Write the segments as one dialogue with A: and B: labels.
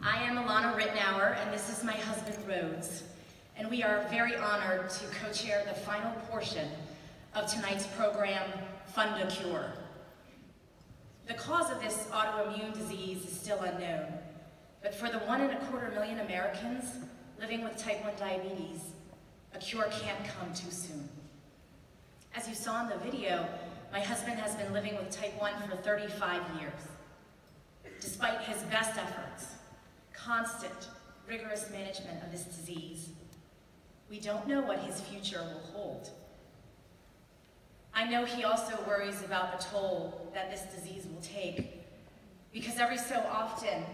A: I am Alana Rittenauer, and this is my husband, Rhodes, and we are very honored to co-chair the final portion of tonight's program, Fund a Cure. The cause of this autoimmune disease is still unknown, but for the 1.25 million Americans living with type 1 diabetes, a cure can't come too soon. As you saw in the video, my husband has been living with type 1 for 35 years. Despite his best efforts, constant, rigorous management of this disease, we don't know what his future will hold. I know he also worries about the toll that this disease will take, because every so often,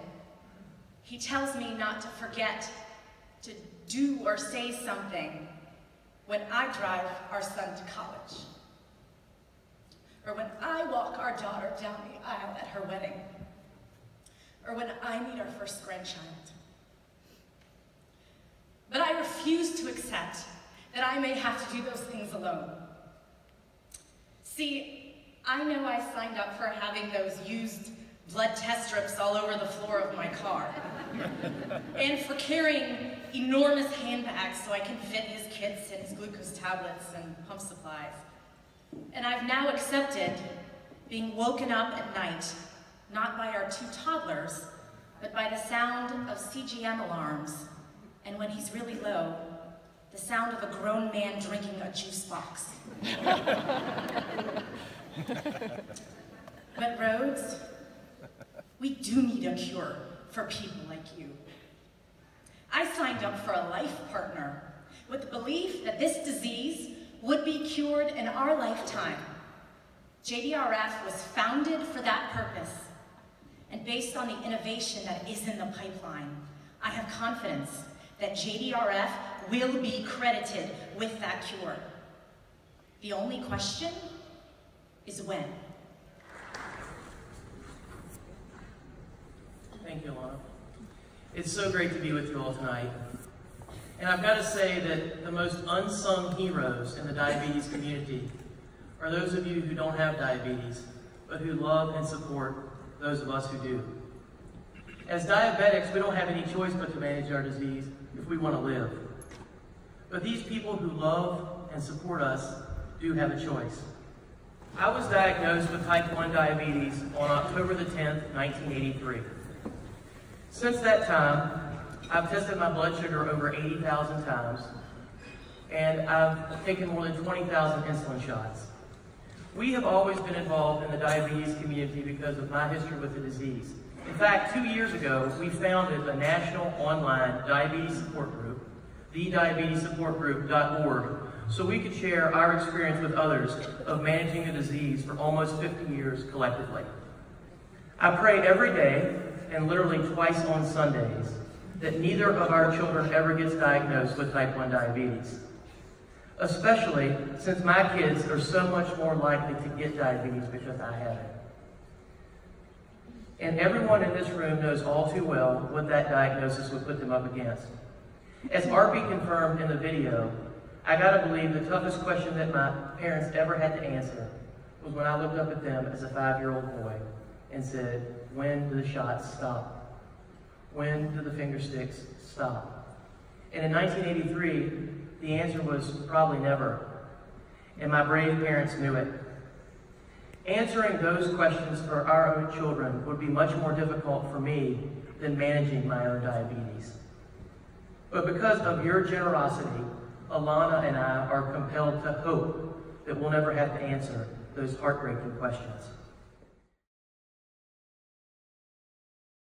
A: he tells me not to forget to do or say something when I drive our son to college, or when I walk our daughter down the aisle at her wedding, or when I meet our first grandchild. But I refuse to accept that I may have to do those things alone. See, I know I signed up for having those used blood test strips all over the floor of my car, and for carrying enormous handbags so I can fit his kits and his glucose tablets and pump supplies. And I've now accepted being woken up at night, not by our 2 toddlers, but by the sound of CGM alarms, and when he's really low, the sound of a grown man drinking a juice box. But Rhodes, we do need a cure for people like you. I signed up for a life partner with the belief that this disease would be cured in our lifetime. JDRF was founded for that purpose, and based on the innovation that is in the pipeline, I have confidence that JDRF will be credited with that cure. The only question is when.
B: Thank you, Alana. It's so great to be with you all tonight. And I've got to say that the most unsung heroes in the diabetes community are those of you who don't have diabetes, but who love and support those of us who do. As diabetics, we don't have any choice but to manage our disease if we want to live. But these people who love and support us do have a choice. I was diagnosed with type 1 diabetes on October the 10th, 1983. Since that time, I've tested my blood sugar over 80,000 times, and I've taken more than 20,000 insulin shots. We have always been involved in the diabetes community because of my history with the disease. In fact, 2 years ago, we founded a national online diabetes support group, thediabetessupportgroup.org, so we could share our experience with others of managing the disease for almost 50 years collectively. I pray every day, and literally twice on Sundays, that neither of our children ever gets diagnosed with type 1 diabetes. Especially since my kids are so much more likely to get diabetes because I have it. And everyone in this room knows all too well what that diagnosis would put them up against. As RP confirmed in the video, I gotta believe the toughest question that my parents ever had to answer was when I looked up at them as a 5-year-old boy and said, when do the shots stop? When do the finger sticks stop? And in 1983, the answer was probably never. And my brave parents knew it. Answering those questions for our own children would be much more difficult for me than managing my own diabetes. But because of your generosity, Alana and I are compelled to hope that we'll never have to answer those heartbreaking questions.